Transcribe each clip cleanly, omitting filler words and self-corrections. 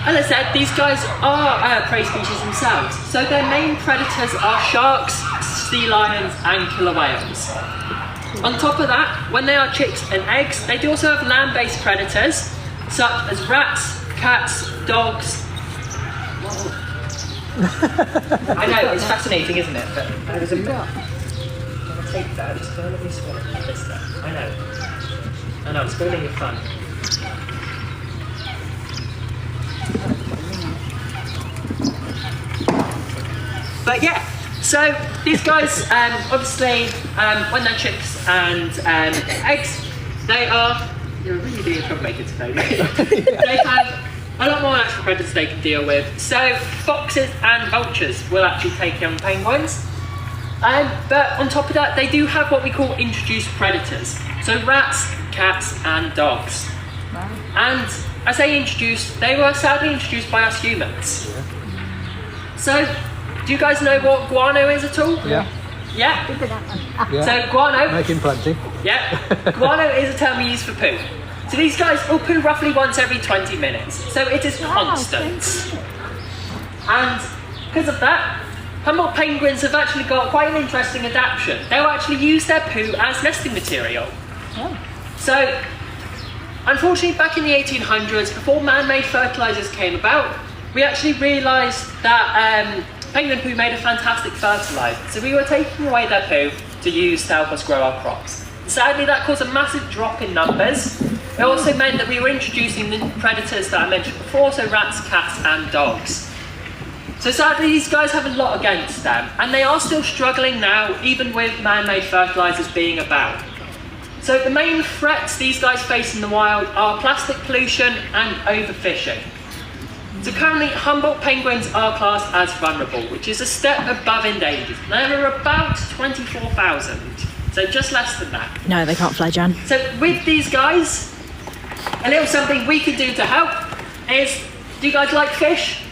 As I said, these guys are prey species themselves. So their main predators are sharks, sea lions and killer whales. On top of that, when they are chicks and eggs, they do also have land-based predators, such as rats, cats, dogs. I know, it's fascinating, isn't it? But there was a bit. I'm going to take that, just let me swallow this stuff. I know, it's spoiling your fun. But yeah, so these guys, obviously, when they're chicks and eggs, you're really being a troublemaker today. They have a lot more natural predators they can deal with. So foxes and vultures will actually take young penguins. But on top of that, they do have what we call introduced predators. So rats, cats and dogs. Wow. And I say introduced, they were sadly introduced by us humans. Yeah. So, do you guys know what guano is at all? Yeah. Yeah? Yeah. So guano... Making plenty. Yeah. Guano is a term we use for poo. So these guys will poo roughly once every 20 minutes. So it is constant. And because of that, Humboldt penguins have actually got quite an interesting adaptation. They'll actually use their poo as nesting material. Oh. So, unfortunately, back in the 1800s, before man-made fertilisers came about, we actually realised that penguin poo made a fantastic fertiliser. So we were taking away their poo to use to help us grow our crops. Sadly, that caused a massive drop in numbers. It also meant that we were introducing the predators that I mentioned before, so rats, cats and dogs. So sadly, these guys have a lot against them, and they are still struggling now, even with man-made fertilisers being about. So the main threats these guys face in the wild are plastic pollution and overfishing. So currently, Humboldt penguins are classed as vulnerable, which is a step above endangered. There are about 24,000, so just less than that. No, they can't fly, Jan. So with these guys, a little something we can do to help is, do you guys like fish?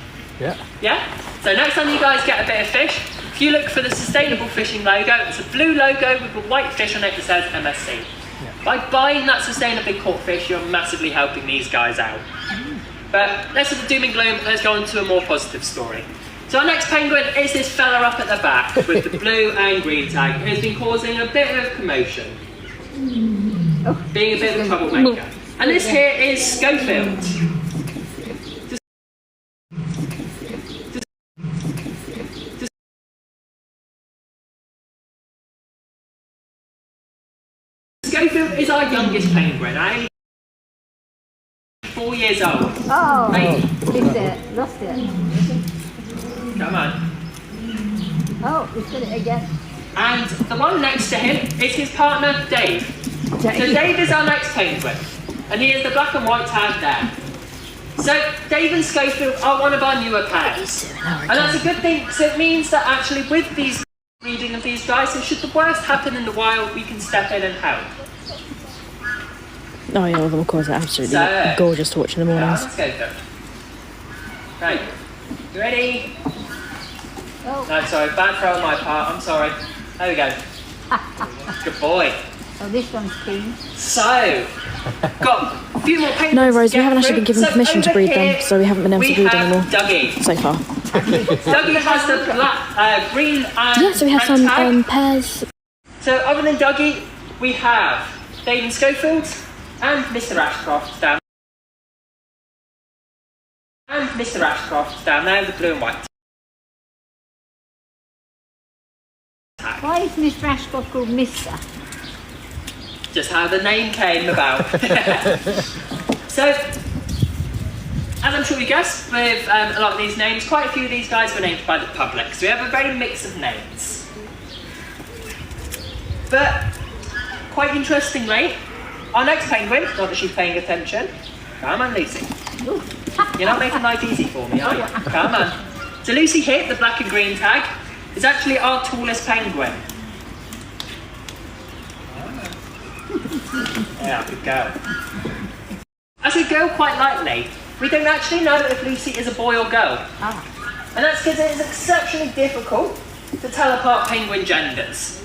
Yeah. Yeah? So next time you guys get a bit of fish, if you look for the sustainable fishing logo, it's a blue logo with a white fish on it that says MSC. Yeah. By buying that sustainably caught fish, you're massively helping these guys out. But less of the doom and gloom, let's go on to a more positive story. So our next penguin is this fella up at the back with the blue and green tag, who has been causing a bit of commotion, being a bit of a troublemaker. And this here is Schofield. Schofield is our youngest penguin, only 4 years old. Oh, Hey. lost it. Come on. Oh, he's got it again. And the one next to him is his partner, Dave. So Dave is our next penguin, and he is the black and white tag there. So Dave and Schofield are one of our newer pairs. And that's a good thing, so it means that actually with these breeding of these guys, so should the worst happen in the wild, we can step in and help. Oh yeah, all of them, of course, are absolutely gorgeous to watch in the mornings. Let's go then. Right, you ready? Oh. No, sorry, bad throw on my part, I'm sorry. There we go. Good boy. Oh, this one's keen. So, got a few more penguins. No, Rose, we haven't actually been through. given permission to breed them, so we haven't been able to breed anymore. Dougie. So far. Dougie has the black, green and Yeah, so we have some tag. pairs. So other than Dougie, we have Dave and Schofield and Mr. Ashcroft down. And Mr. Ashcroft down there, the blue and white. Why is Mr. Ashcroft called Mr.? Just how the name came about. So, as I'm sure you guessed, with a lot of these names, quite a few of these guys were named by the public, so we have a very mix of names. But, quite interestingly, our next penguin, not that she's paying attention, come on Lucy. You're not making life easy for me, are you? Come on. So Lucy here, the black and green tag, is actually our tallest penguin. Yeah, good girl. I say girl quite lightly. We don't actually know if Lucy is a boy or girl. Ah. And that's because it is exceptionally difficult to tell apart penguin genders.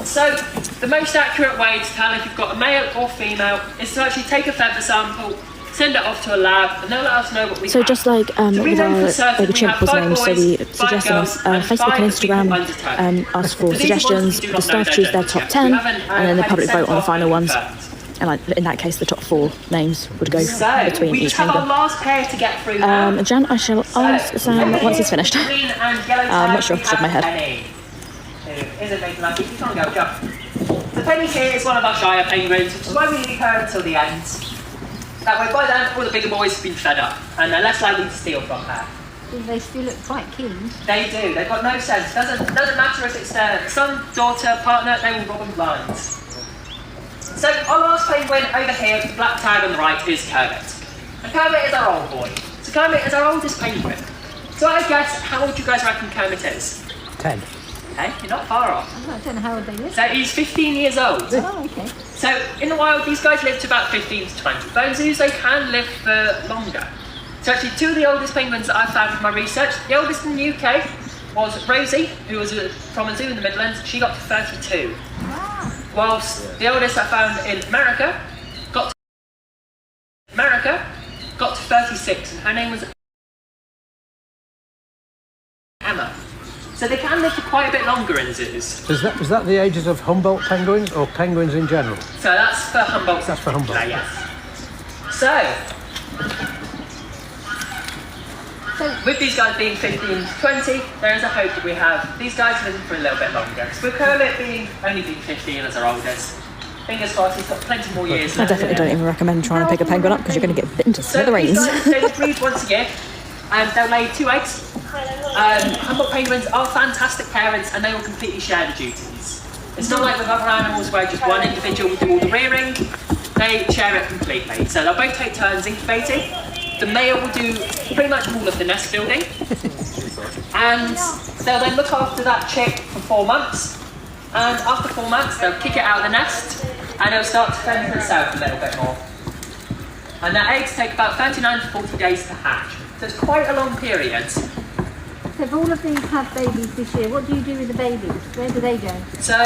So, the most accurate way to tell if you've got a male or female is to actually take a feather sample, send it off to a lab, and they'll let us know what we So have. just like So we know for the certain baby we chimp have was 5 named, so boys, we 5 suggested on girls, and Facebook 5 and people Instagram, under 10. asked for But these are the ones suggestions. we do The not know staff their choose their genders top yet. 10, We haven't, and then they had probably it sent vote on the off final and ones. confirmed. And like in that case, the top 4 names would go So, between we each have our penguin. last pair to get through now. Jan, I shall ask Sam over once here, he's finished. green and yellow I'm not tag, sure we off the top of my have head. Penny, who isn't making lucky. You can't go, jump. So Penny here is one of our shyer penguins, which is why we leave her until the end. That way, by then, all the bigger boys have been fed up, and they're less likely to steal from her. They still look quite keen. They do. They've got no sense. Doesn't matter if it's their son, daughter, partner. They will rob them blind. So our last penguin over here, with the black tag on the right, is Kermit. And Kermit is our old boy. So Kermit is our oldest penguin. So I guess, how old do you guys reckon Kermit is? 10. Okay, you're not far off. I don't know how old they live. So he's 15 years old. Oh, okay. So in the wild, these guys live to about 15 to 20. But in zoos, they can live for longer. So actually, 2 of the oldest penguins that I found from my research, the oldest in the UK was Rosie, who was from a zoo in the Midlands. She got to 32. Wow. Whilst the oldest I found in America got to 36, and her name was Emma. So they can live for quite a bit longer in zoos. Is that the ages of Humboldt penguins or penguins in general? So that's for Humboldt. That's for Humboldt. Yes. So with these guys being 15 to 20, there is a hope that we have these guys living for a little bit longer. So with Kermit only being 15 as our oldest, fingers crossed he's got plenty more years. I definitely don't even recommend trying to pick a penguin up because you're going to get bitten to smithereens. So these guys, they will breed once a year, and they'll lay 2 eggs. Humboldt penguins are fantastic parents, and they will completely share the duties. It's not like with other animals where just one individual will do all the rearing. They share it completely. So they'll both take turns incubating. The male will do pretty much all of the nest building, and they'll then look after that chick for 4 months, and after 4 months they'll kick it out of the nest and it'll start to fend for itself a little bit more. And their eggs take about 39 to 40 days to hatch, so it's quite a long period. So if all of these have babies this year, what do you do with the babies? Where do they go? So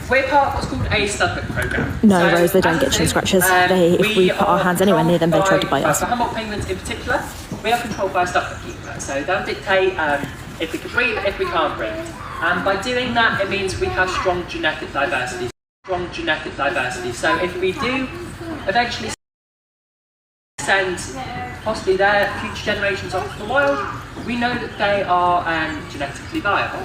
we're part of what's called a Suffolk programme. No, so, Rose, they don't get chin scratches. If we put our hands anywhere near them, they try to bite us. For Humboldt penguins in particular, we are controlled by a Suffolk keeper, so they'll dictate if we can breed, if we can't breed. And by doing that, it means we have strong genetic diversity. So if we do eventually send possibly their future generations off to the wild, we know that they are genetically viable.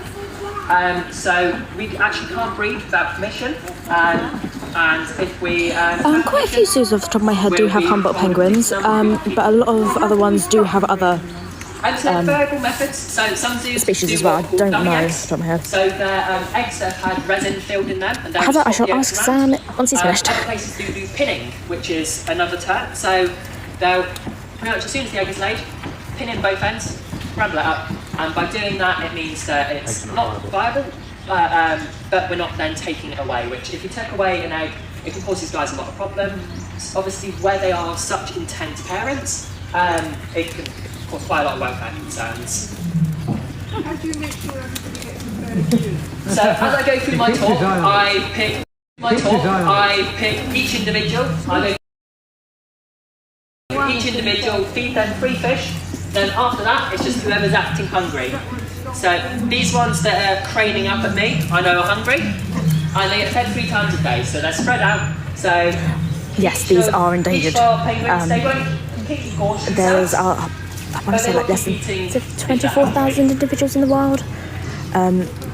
So we actually can't breed without permission, and if we Quite a few zoos off the top of my head do have Humboldt penguins, but a lot of other ones do have other variable methods. So some zoos species do as well. I what are don't called know dummy off eggs. the top of my head. So their eggs that have had resin filled in them, and How about I shall ask Sam once he's finished. Other places do pinning, which is another term. So they'll pretty much as soon as the egg is laid, pin in both ends, scramble it up, and by doing that it means that it's not viable, but we're not then taking it away, which if you take away an egg, it can cause these guys a lot of problems. Obviously where they are such intense parents, it can cause quite a lot of welfare concerns. How do you make sure everybody gets a fair view? So as I go through my talk, I pick each individual, each individual, feed them 3 fish, then after that it's just whoever's acting hungry. So these ones that are craning up at me, I know are hungry, and they get fed 3 times a day, so they're spread out. So Yes, these are endangered. They won't completely gorge There's, themselves. I want to say like less than 24,000 individuals in the wild.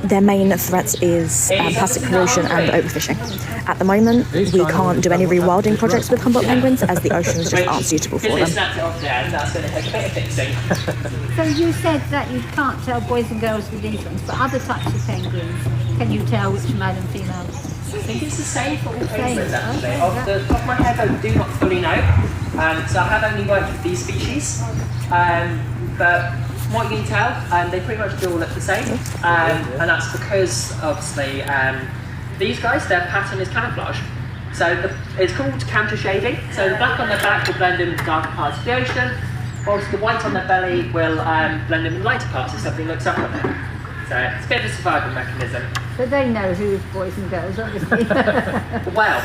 Their main threats is plastic pollution and overfishing. At the moment, we can't do any rewilding projects with Humboldt penguins as the oceans just aren't suitable for them. Snapped it off there, that's going to take a bit of fixing. So you said that you can't tell boys and girls with these ones, but other types of penguins, can you tell which male and female? I think it's the same for all penguins actually. Okay, Off the top of my head, I do not fully know. So I have only worked with these species, but what you can tell, they pretty much do all look the same, and that's because obviously these guys, their pattern is camouflage. So it's called counter shading. So the black on their back will blend in with the darker parts of the ocean, whilst the white on their belly will blend in with lighter parts if something looks up at them. So it's a bit of a survival mechanism. But they know who's boys and girls, obviously. Well,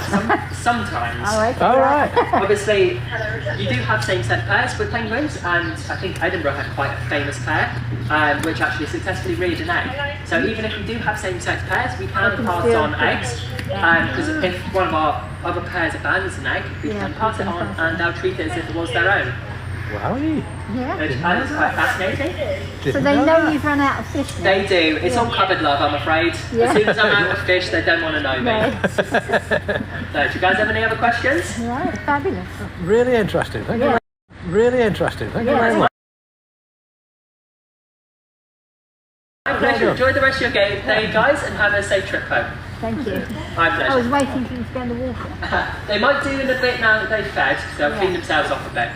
sometimes. Oh, okay. All right. Obviously, you do have same-sex pairs with penguins, and I think Edinburgh had quite a famous pair, which actually successfully reared an egg. So even if we do have same-sex pairs, we can pass on eggs, because if one of our other pairs abandons an egg, we can pass it on, and they'll treat it as if it was their own. Wowie. Yeah. Which I find is quite fascinating. So they know you've run out of fish now. They do. It's all cupboard love, I'm afraid. Yeah. As soon as I'm out of fish, they don't want to know me. No. So, do you guys have any other questions? Right, fabulous. Really interesting. Thank you. Really interesting. Thank you very much. My pleasure. Enjoy the rest of your day, guys, and have a safe trip home. Thank you. My I was pleasure. waiting for you to go in the water. They might do in a bit now that they've fed, so they'll clean themselves off a bit.